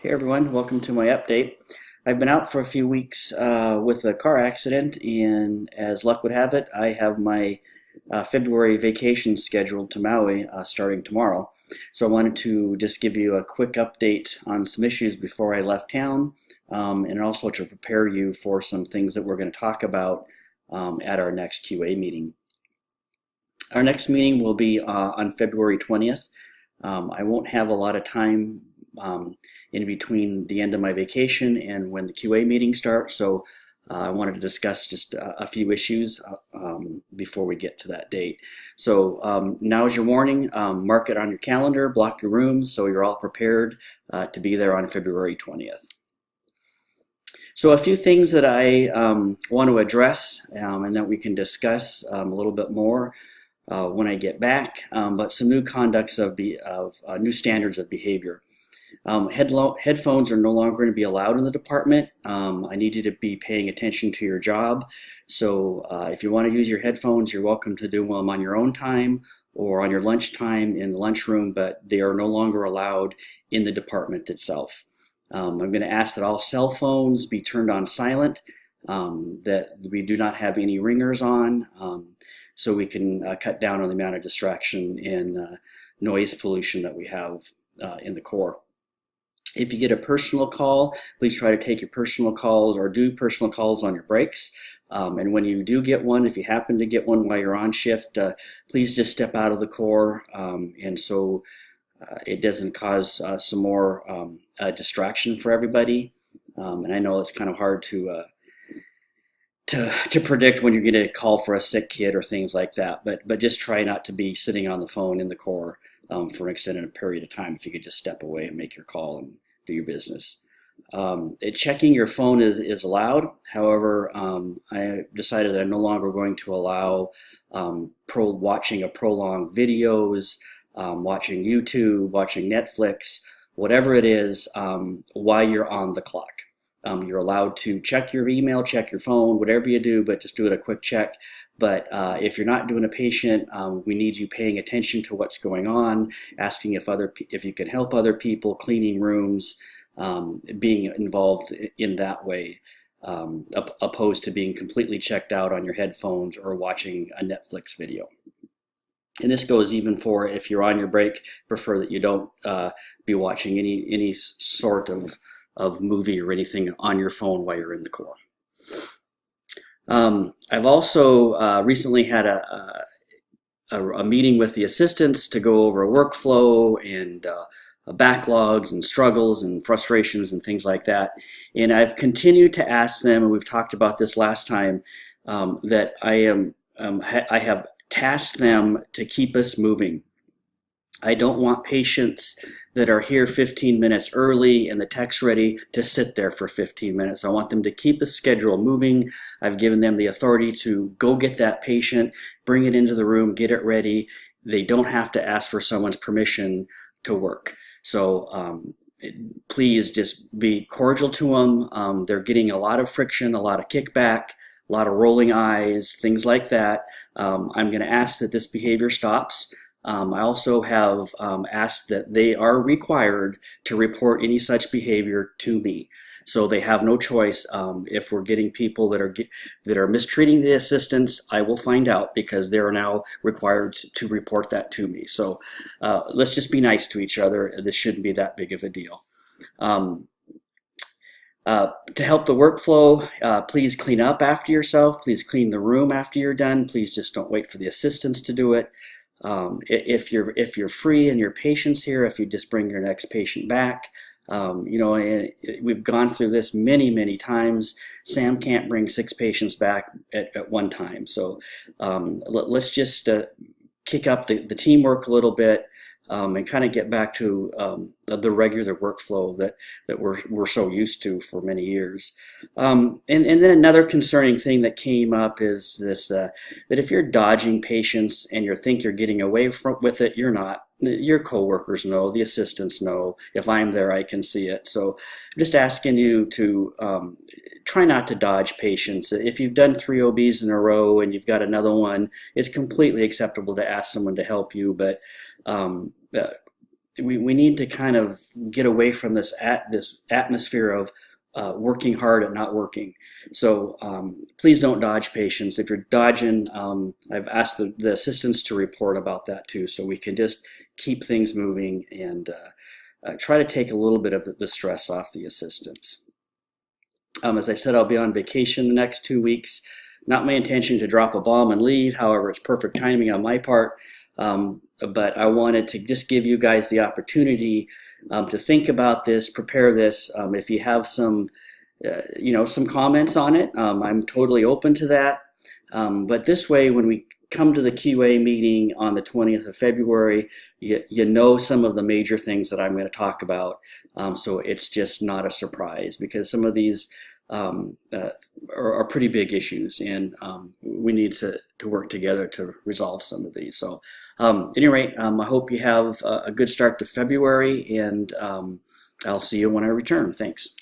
Hey everyone, welcome to my update. I've been out for a few weeks with a car accident, and as luck would have it, I have my February vacation scheduled to Maui starting tomorrow. So I wanted to just give you a quick update on some issues before I left town, and also to prepare you for some things that we're going to talk about at our next QA meeting. Our next meeting will be on February 20th. I won't have a lot of time in between the end of my vacation and when the QA meeting starts, so I wanted to discuss just a few issues before we get to that date. So now is your warning. Mark it on your calendar, block your rooms so you're all prepared to be there on February 20th. So a few things that I want to address and that we can discuss a little bit more when I get back, but some new conducts of new standards of behavior. Headphones are no longer going to be allowed in the department. I need you to be paying attention to your job. So if you want to use your headphones, you're welcome to do them on your own time or on your lunch time in the lunchroom, but they are no longer allowed in the department itself. I'm going to ask that all cell phones be turned on silent, that we do not have any ringers on, so we can cut down on the amount of distraction and noise pollution that we have in the Corps. If you get a personal call, please try to take your personal calls or do personal calls on your breaks. And when you do get one, if you happen to get one while you're on shift, please just step out of the Corps, and so it doesn't cause some more distraction for everybody. And I know it's kind of hard to predict when you're going to call for a sick kid or things like that, but just try not to be sitting on the phone in the Corps for an extended period of time. If you could just step away and make your call and do your business. Checking your phone is allowed. However, I decided that I'm no longer going to allow watching of prolonged videos, watching YouTube, watching Netflix, whatever it is, while you're on the clock. You're allowed to check your email, check your phone, whatever you do, but just do it a quick check. But if you're not doing a patient, we need you paying attention to what's going on, asking if you can help other people, cleaning rooms, being involved in that way, opposed to being completely checked out on your headphones or watching a Netflix video. And this goes even for if you're on your break, prefer that you don't be watching any sort of movie or anything on your phone while you're in the Corps. I've also recently had a meeting with the assistants to go over a workflow and backlogs and struggles and frustrations and things like that. And I've continued to ask them, and we've talked about this last time, that I have tasked them to keep us moving. I don't want patients that are here 15 minutes early and the tech's ready to sit there for 15 minutes. I want them to keep the schedule moving. I've given them the authority to go get that patient, bring it into the room, get it ready. They don't have to ask for someone's permission to work. So please just be cordial to them. They're getting a lot of friction, a lot of kickback, a lot of rolling eyes, things like that. I'm going to ask that this behavior stops. I also have asked that they are required to report any such behavior to me. So they have no choice. If we're getting people that are mistreating the assistants, I will find out because they're now required to report that to me. So let's just be nice to each other. This shouldn't be that big of a deal. To help the workflow, please clean up after yourself. Please clean the room after you're done. Please just don't wait for the assistants to do it. If you're free and your patient's here, if you just bring your next patient back, and we've gone through this many times. Sam can't bring 6 patients back at one time. So let's just kick up the teamwork a little bit and kind of get back to the regular workflow that we're so used to for many years. And then another concerning thing that came up is this, that if you're dodging patients and you think you're getting away with it, you're not. Your coworkers know, the assistants know. If I'm there, I can see it. So I'm just asking you to try not to dodge patients. If you've done 3 OBs in a row and you've got another one, it's completely acceptable to ask someone to help you, but we need to kind of get away from this atmosphere of working hard and not working. So please don't dodge patients. If you're dodging, I've asked the assistants to report about that too, so we can just keep things moving and try to take a little bit of the stress off the assistants. As I said, I'll be on vacation the next 2 weeks. Not my intention to drop a bomb and leave. However, it's perfect timing on my part. But I wanted to just give you guys the opportunity to think about this, prepare this. If you have some, some comments on it, I'm totally open to that. But this way, when we come to the QA meeting on the 20th of February, you know some of the major things that I'm going to talk about. So it's just not a surprise, because some of these are pretty big issues, and we need to work together to resolve some of these. So at any rate, I hope you have a good start to February, and I'll see you when I return. Thanks.